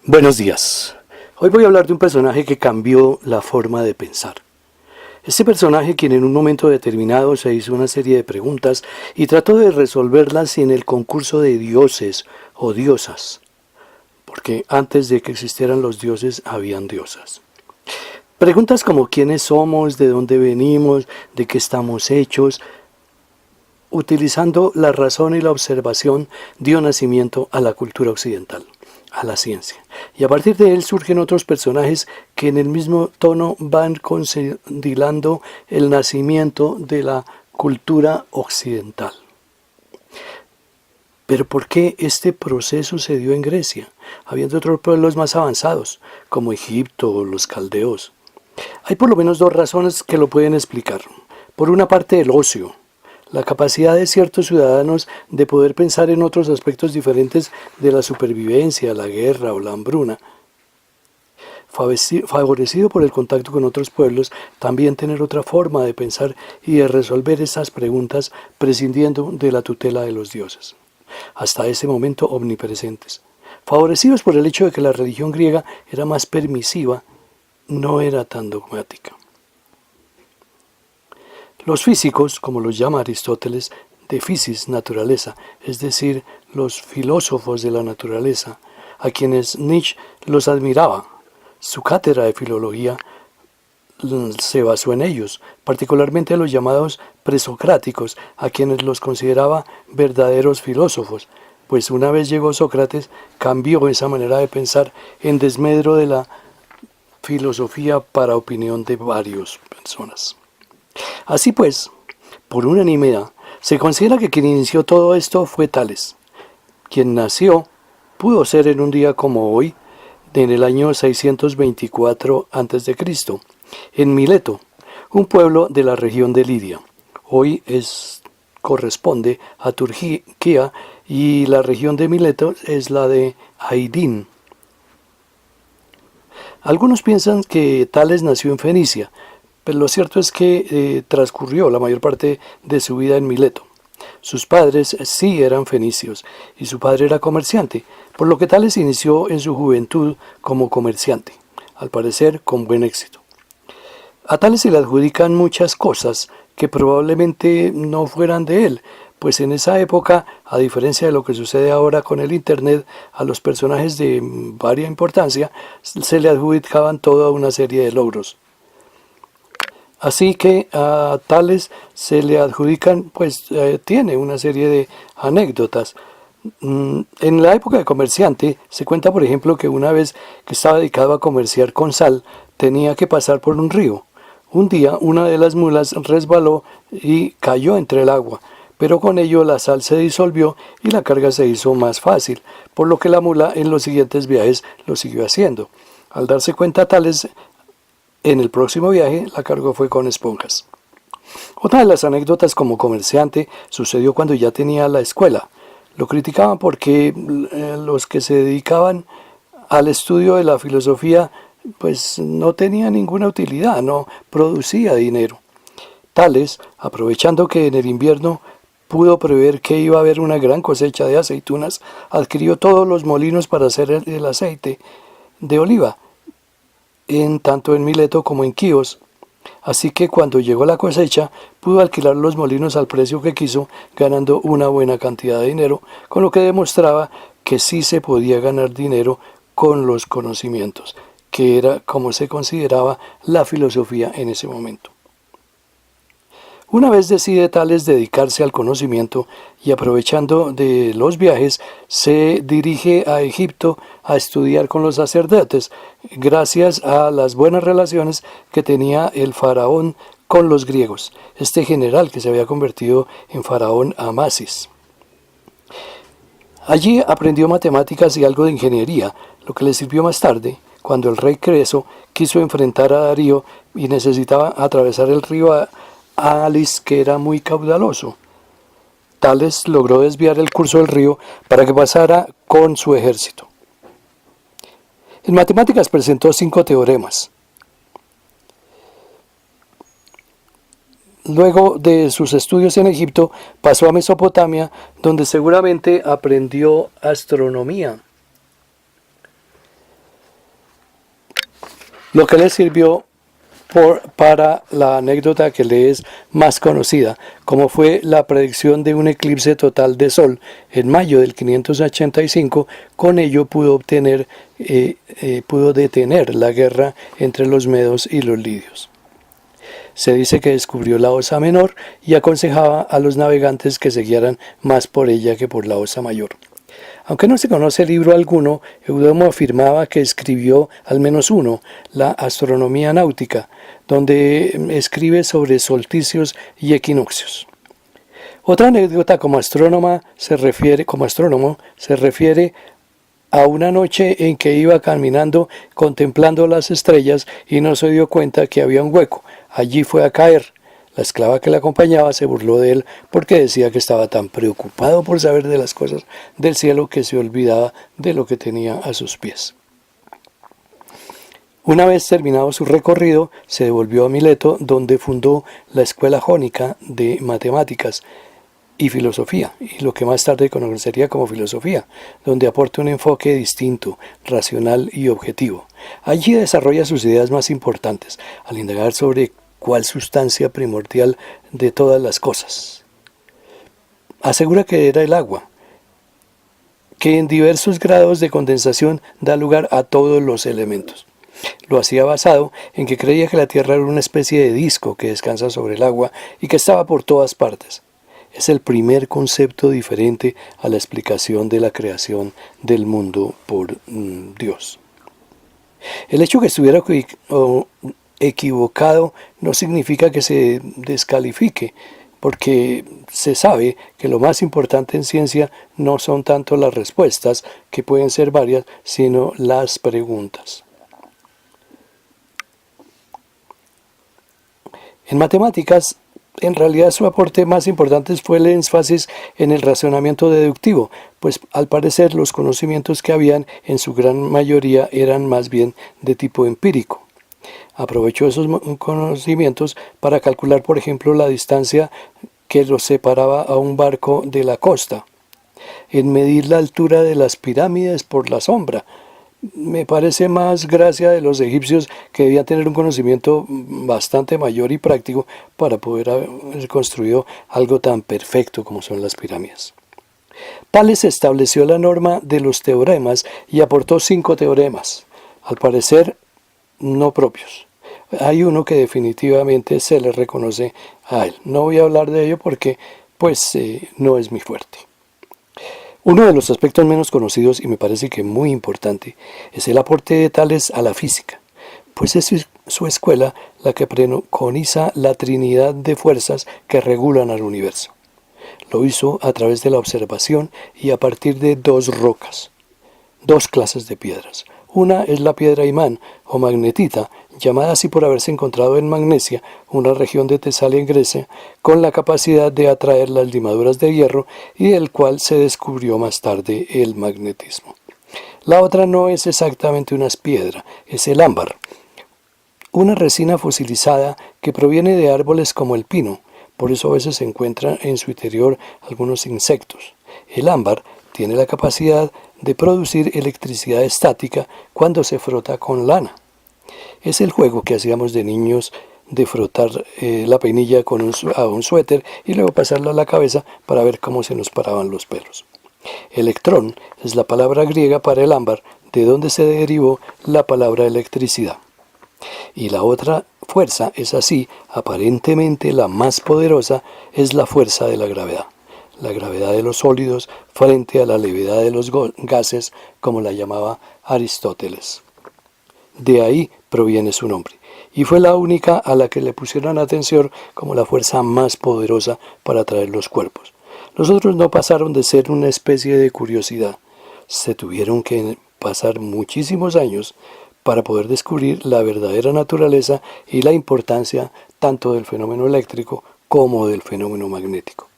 Buenos días. Hoy voy a hablar de un personaje que cambió la forma de pensar. Este personaje quien en un momento determinado se hizo una serie de preguntas y trató de resolverlas en el concurso de dioses o diosas, porque antes de que existieran los dioses habían diosas. Preguntas como quiénes somos, de dónde venimos, de qué estamos hechos, utilizando la razón y la observación dio nacimiento a la cultura occidental, a la ciencia. Y a partir de él surgen otros personajes que en el mismo tono van condilando el nacimiento de la cultura occidental. Pero ¿por qué este proceso se dio en Grecia, habiendo otros pueblos más avanzados, como Egipto o los caldeos? Hay por lo menos dos razones que lo pueden explicar. Por una parte, el ocio, la capacidad de ciertos ciudadanos de poder pensar en otros aspectos diferentes de la supervivencia, la guerra o la hambruna. Favorecido por el contacto con otros pueblos, también tener otra forma de pensar y de resolver estas preguntas prescindiendo de la tutela de los dioses, hasta ese momento omnipresentes. Favorecidos por el hecho de que la religión griega era más permisiva, no era tan dogmática. Los físicos, como los llama Aristóteles, de physis, naturaleza, es decir, los filósofos de la naturaleza, a quienes Nietzsche los admiraba. Su cátedra de filología se basó en ellos, particularmente los llamados presocráticos, a quienes los consideraba verdaderos filósofos, pues una vez llegó Sócrates, cambió esa manera de pensar en desmedro de la filosofía para opinión de varias personas. Así pues, por unanimidad, se considera que quien inició todo esto fue Tales. Quien nació pudo ser en un día como hoy, en el año 624 a.C., en Mileto, un pueblo de la región de Lidia. Hoy corresponde a Turquía y la región de Mileto es la de Aydin. Algunos piensan que Tales nació en Fenicia, pero lo cierto es que transcurrió la mayor parte de su vida en Mileto. Sus padres sí eran fenicios y su padre era comerciante, por lo que Tales inició en su juventud como comerciante, al parecer con buen éxito. A Tales se le adjudican muchas cosas que probablemente no fueran de él, pues en esa época, a diferencia de lo que sucede ahora con el Internet, a los personajes de varia importancia se le adjudicaban toda una serie de logros. Así que a Tales se le adjudican, tiene una serie de anécdotas. En la época de comerciante se cuenta, por ejemplo, que una vez que estaba dedicado a comerciar con sal, tenía que pasar por un río. Un día una de las mulas resbaló y cayó entre el agua, pero con ello la sal se disolvió y la carga se hizo más fácil, por lo que la mula en los siguientes viajes lo siguió haciendo. Al darse cuenta Tales, en el próximo viaje la carga fue con esponjas. Otra de las anécdotas como comerciante sucedió cuando ya tenía la escuela. Lo criticaban porque los que se dedicaban al estudio de la filosofía pues no tenía ninguna utilidad, no producía dinero. Tales, aprovechando que en el invierno pudo prever que iba a haber una gran cosecha de aceitunas, adquirió todos los molinos para hacer el aceite de oliva, tanto en Mileto como en Quíos. Así que cuando llegó la cosecha, pudo alquilar los molinos al precio que quiso, ganando una buena cantidad de dinero, con lo que demostraba que sí se podía ganar dinero con los conocimientos, que era como se consideraba la filosofía en ese momento. Una vez decide Tales dedicarse al conocimiento y aprovechando de los viajes, se dirige a Egipto a estudiar con los sacerdotes, gracias a las buenas relaciones que tenía el faraón con los griegos, este general que se había convertido en faraón Amasis. Allí aprendió matemáticas y algo de ingeniería, lo que le sirvió más tarde, cuando el rey Creso quiso enfrentar a Darío y necesitaba atravesar el río Alis, que era muy caudaloso. Tales logró desviar el curso del río para que pasara con su ejército. En matemáticas presentó 5 teoremas. Luego de sus estudios en Egipto, pasó a Mesopotamia, donde seguramente aprendió astronomía. lo que le sirvió para la anécdota que le es más conocida, como fue la predicción de un eclipse total de Sol en mayo del 585. Con ello pudo detener la guerra entre los medos y los lidios. Se dice que descubrió la Osa Menor y aconsejaba a los navegantes que se guiaran más por ella que por la Osa Mayor. Aunque no se conoce libro alguno, Eudemo afirmaba que escribió al menos uno, la Astronomía Náutica, donde escribe sobre solsticios y equinoccios. Otra anécdota como astrónomo se refiere a una noche en que iba caminando contemplando las estrellas y no se dio cuenta que había un hueco. Allí fue a caer. La esclava que le acompañaba se burló de él porque decía que estaba tan preocupado por saber de las cosas del cielo que se olvidaba de lo que tenía a sus pies. Una vez terminado su recorrido, se devolvió a Mileto, donde fundó la Escuela Jónica de Matemáticas y Filosofía, y lo que más tarde conocería como filosofía, donde aporta un enfoque distinto, racional y objetivo. Allí desarrolla sus ideas más importantes, al indagar sobre cuál sustancia primordial de todas las cosas. Asegura que era el agua, que en diversos grados de condensación da lugar a todos los elementos. Lo hacía basado en que creía que la Tierra era una especie de disco que descansa sobre el agua y que estaba por todas partes. Es el primer concepto diferente a la explicación de la creación del mundo por Dios. El hecho que estuviera equivocado no significa que se descalifique, porque se sabe que lo más importante en ciencia no son tanto las respuestas, que pueden ser varias, sino las preguntas. En matemáticas, en realidad su aporte más importante fue el énfasis en el razonamiento deductivo, pues al parecer los conocimientos que habían en su gran mayoría eran más bien de tipo empírico. Aprovechó esos conocimientos para calcular, por ejemplo, la distancia que los separaba a un barco de la costa, en medir la altura de las pirámides por la sombra. Me parece más gracia de los egipcios, que debían tener un conocimiento bastante mayor y práctico para poder haber construido algo tan perfecto como son las pirámides. Tales estableció la norma de los teoremas y aportó 5 teoremas, al parecer no propios. Hay uno que definitivamente se le reconoce a él. No voy a hablar de ello porque no es mi fuerte. Uno de los aspectos menos conocidos, y me parece que muy importante, es el aporte de Tales a la física, pues es su escuela la que preconiza la trinidad de fuerzas que regulan al universo. Lo hizo a través de la observación y a partir de 2 rocas, 2 clases de piedras. Una es la piedra imán o magnetita, llamada así por haberse encontrado en Magnesia, una región de Tesalia en Grecia, con la capacidad de atraer las limaduras de hierro y del cual se descubrió más tarde el magnetismo. La otra no es exactamente una piedra, es el ámbar, una resina fosilizada que proviene de árboles como el pino, por eso a veces se encuentran en su interior algunos insectos. El ámbar tiene la capacidad de producir electricidad estática cuando se frota con lana. Es el juego que hacíamos de niños de frotar la peinilla a un suéter y luego pasarla a la cabeza para ver cómo se nos paraban los pelos. Electrón es la palabra griega para el ámbar, de donde se derivó la palabra electricidad. Y la otra fuerza es así, aparentemente la más poderosa, es la fuerza de la gravedad de los sólidos frente a la levedad de los gases, como la llamaba Aristóteles. De ahí proviene su nombre, y fue la única a la que le pusieron atención como la fuerza más poderosa para atraer los cuerpos. Los otros no pasaron de ser una especie de curiosidad. Se tuvieron que pasar muchísimos años para poder descubrir la verdadera naturaleza y la importancia tanto del fenómeno eléctrico como del fenómeno magnético.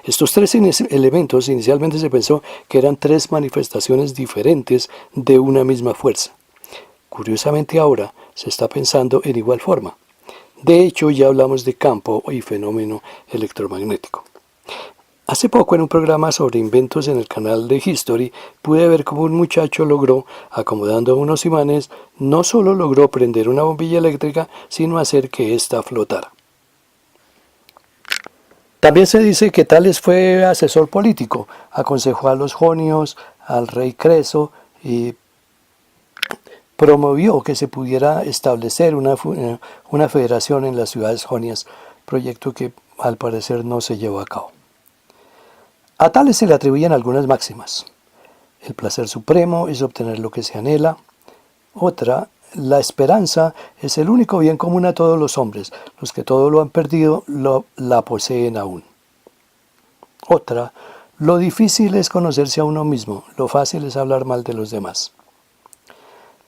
Estos 3 elementos inicialmente se pensó que eran 3 manifestaciones diferentes de una misma fuerza. Curiosamente ahora se está pensando en igual forma. De hecho, ya hablamos de campo y fenómeno electromagnético. Hace poco en un programa sobre inventos en el canal de History pude ver cómo un muchacho logró, acomodando unos imanes, no solo logró prender una bombilla eléctrica, sino hacer que ésta flotara. También se dice que Tales fue asesor político, aconsejó a los jonios, al rey Creso y promovió que se pudiera establecer una federación en las ciudades jonias, proyecto que al parecer no se llevó a cabo. A Tales se le atribuyen algunas máximas. El placer supremo es obtener lo que se anhela. Otra, la esperanza es el único bien común a todos los hombres. Los que todo lo han perdido la poseen aún. Otra, lo difícil es conocerse a uno mismo. Lo fácil es hablar mal de los demás.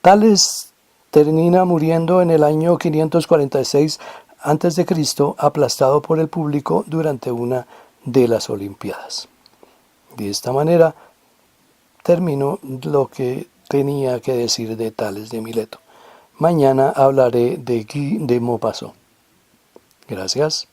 Tales termina muriendo en el año 546 a.C., aplastado por el público durante una de las Olimpiadas. De esta manera termino lo que tenía que decir de Tales de Mileto. Mañana hablaré de Guy de Maupassant. Gracias.